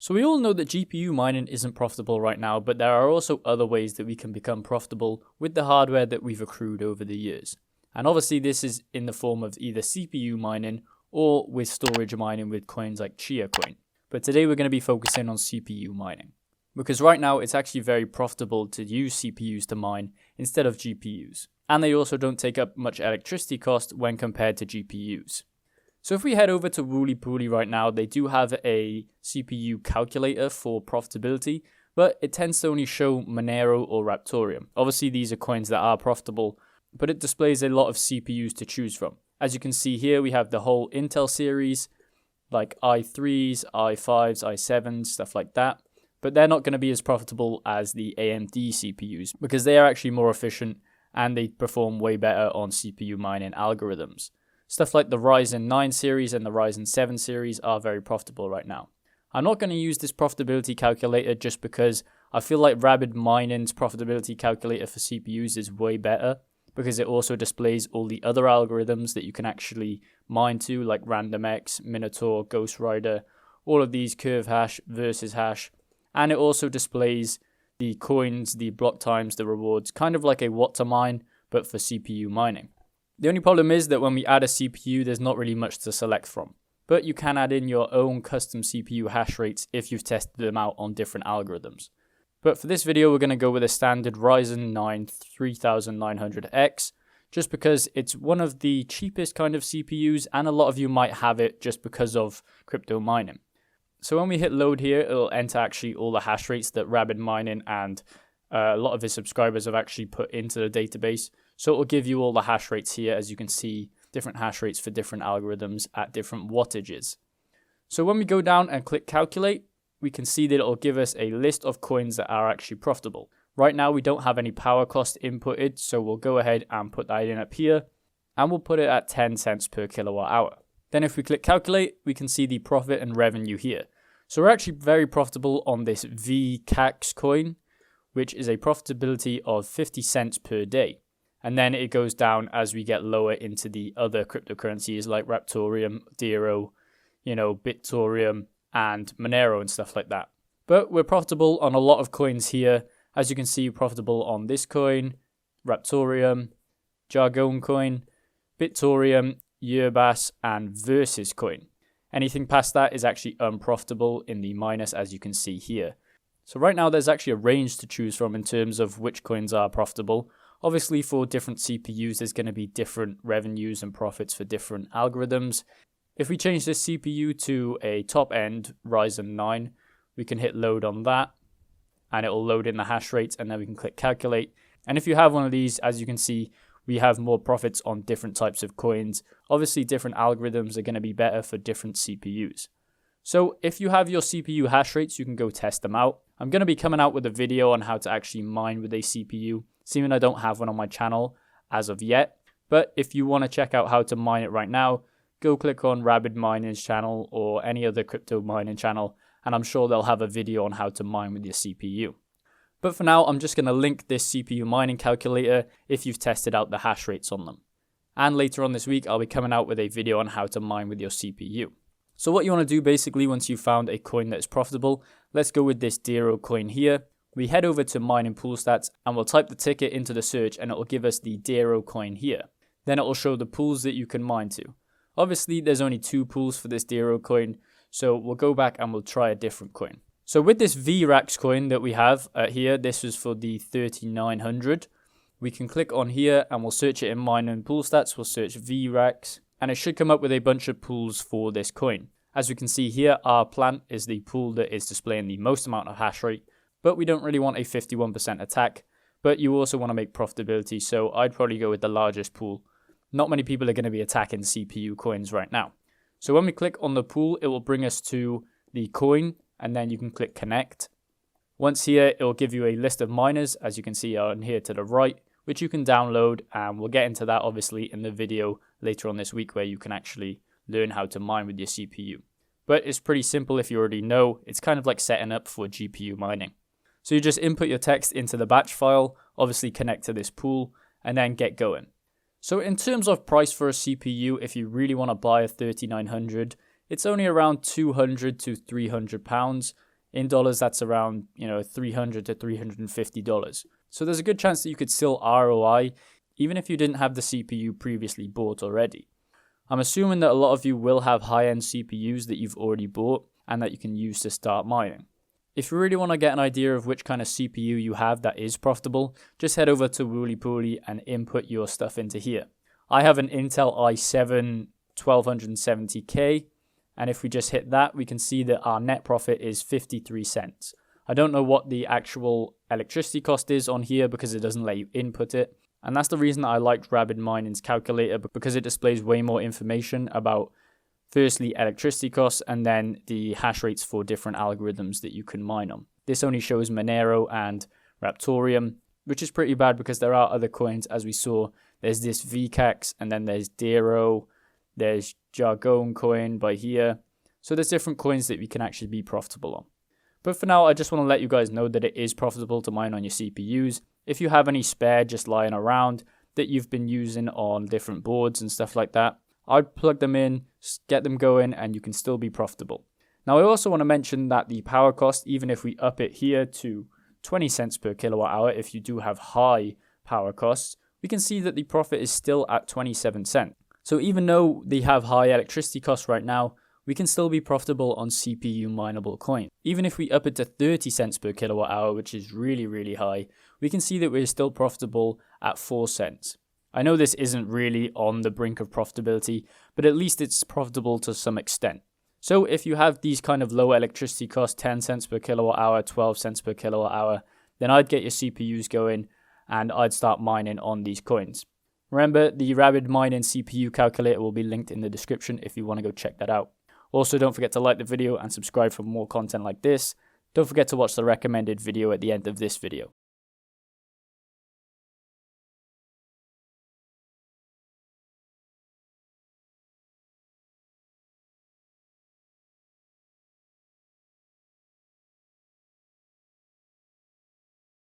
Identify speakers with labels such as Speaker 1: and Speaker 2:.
Speaker 1: So we all know that GPU mining isn't profitable right now, but there are also other ways that we can become profitable with the hardware that we've accrued over the years. And obviously this is in the form of either CPU mining or with storage mining with coins like Chia coin. But today we're going to be focusing on CPU mining. Because right now it's actually very profitable to use CPUs to mine instead of GPUs. And they also don't take up much electricity cost when compared to GPUs. So if we head over to Wooly Pooly right now, they do have a CPU calculator for profitability, but it tends to only show Monero or Raptorium. Obviously these are coins that are profitable, but it displays a lot of CPUs to choose from. As you can see here, we have the whole Intel series, like i3s, i5s, i7s, stuff like that. But they're not going to be as profitable as the AMD CPUs because they are actually more efficient and they perform way better on CPU mining algorithms. Stuff like the Ryzen 9 series and the Ryzen 7 series are very profitable right now. I'm not going to use this profitability calculator just because I feel like Rabid Mining's profitability calculator for CPUs is way better because it also displays all the other algorithms that you can actually mine to, like RandomX, Minotaur, Ghost Rider, all of these curve hash, versus hash, and it also displays the coins, the block times, the rewards, kind of like a what to mine, but for CPU mining. The only problem is that when we add a CPU, there's not really much to select from. But you can add in your own custom CPU hash rates if you've tested them out on different algorithms. But for this video, we're going to go with a standard Ryzen 9 3900X, just because it's one of the cheapest kind of CPUs, and a lot of you might have it just because of crypto mining. So when we hit load here, it'll enter actually all the hash rates that Rabid Mining and a lot of his subscribers have actually put into the database. So it will give you all the hash rates here, as you can see, different hash rates for different algorithms at different wattages. So when we go down and click calculate, we can see that it will give us a list of coins that are actually profitable. Right now we don't have any power cost inputted, so we'll go ahead and put that in up here, and we'll put it at 10 cents per kilowatt hour. Then if we click calculate, we can see the profit and revenue here. So we're actually very profitable on this VCAX coin, which is a profitability of 50 cents per day. And then it goes down as we get lower into the other cryptocurrencies like Raptorium, Dero, Bitorium, and Monero and stuff like that. But we're profitable on a lot of coins here. As you can see, profitable on this coin, Raptorium, Jargon coin, Bitorium, Yerbas, and Versus coin. Anything past that is actually unprofitable in the minus, as you can see here. So right now there's actually a range to choose from in terms of which coins are profitable. Obviously for different CPUs there's going to be different revenues and profits for different algorithms. If we change this CPU to a top end Ryzen 9, we can hit load on that and it will load in the hash rates, and then we can click calculate. And if you have one of these, as you can see, we have more profits on different types of coins. Obviously different algorithms are going to be better for different CPUs. So if you have your CPU hash rates, you can go test them out. I'm going to be coming out with a video on how to actually mine with a CPU, seeing I don't have one on my channel as of yet. But if you want to check out how to mine it right now, go click on Rabid Mining's channel or any other crypto mining channel, and I'm sure they'll have a video on how to mine with your CPU. But for now, I'm just going to link this CPU mining calculator if you've tested out the hash rates on them. And later on this week, I'll be coming out with a video on how to mine with your CPU. So what you want to do basically once you've found a coin that is profitable, let's go with this Dero coin here. We head over to mining pool stats and we'll type the ticket into the search and it will give us the Dero coin here. Then it will show the pools that you can mine to. Obviously there's only 2 pools for this Dero coin, so we'll go back and we'll try a different coin. So with this VRAX coin that we have here, this is for the 3900. We can click on here and we'll search it in mining pool stats. We'll search VRAX and it should come up with a bunch of pools for this coin. As we can see here, our plant is the pool that is displaying the most amount of hash rate, but we don't really want a 51% attack, but you also want to make profitability, so I'd probably go with the largest pool. Not many people are going to be attacking CPU coins right now. So when we click on the pool, it will bring us to the coin, and then you can click connect. Once here, it will give you a list of miners, as you can see on here to the right, which you can download, and we'll get into that obviously in the video later on this week where you can actually learn how to mine with your CPU. But it's pretty simple if you already know. It's kind of like setting up for GPU mining. So you just input your text into the batch file, obviously connect to this pool, and then get going. So in terms of price for a CPU, if you really want to buy a 3900, it's only around £200 to £300. In dollars, that's around, $300 to $350. So there's a good chance that you could still ROI even if you didn't have the CPU previously bought already. I'm assuming that a lot of you will have high-end CPUs that you've already bought and that you can use to start mining. If you really want to get an idea of which kind of CPU you have that is profitable, just head over to Wooly Pooly and input your stuff into here. I have an Intel i7 1270K, and if we just hit that, we can see that our net profit is 53 cents. I don't know what the actual electricity cost is on here because it doesn't let you input it. And that's the reason that I liked Rabid Mining's calculator, because it displays way more information about, firstly, electricity costs, and then the hash rates for different algorithms that you can mine on. This only shows Monero and Raptorium, which is pretty bad because there are other coins, as we saw. There's this VCAX, and then there's Dero, there's Jargon coin by here. So there's different coins that we can actually be profitable on. But for now, I just want to let you guys know that it is profitable to mine on your CPUs. If you have any spare just lying around that you've been using on different boards and stuff like that, I'd plug them in, get them going, and you can still be profitable. Now, I also want to mention that the power cost, even if we up it here to 20 cents per kilowatt hour, if you do have high power costs, we can see that the profit is still at 27 cents. So even though they have high electricity costs right now, we can still be profitable on CPU mineable coins. Even if we up it to 30 cents per kilowatt hour, which is really, really high, we can see that we're still profitable at 4 cents. I know this isn't really on the brink of profitability, but at least it's profitable to some extent. So if you have these kind of low electricity costs, 10 cents per kilowatt hour, 12 cents per kilowatt hour, then I'd get your CPUs going and I'd start mining on these coins. Remember, the Rabid Mining CPU calculator will be linked in the description if you want to go check that out. Also, don't forget to like the video and subscribe for more content like this. Don't forget to watch the recommended video at the end of this video.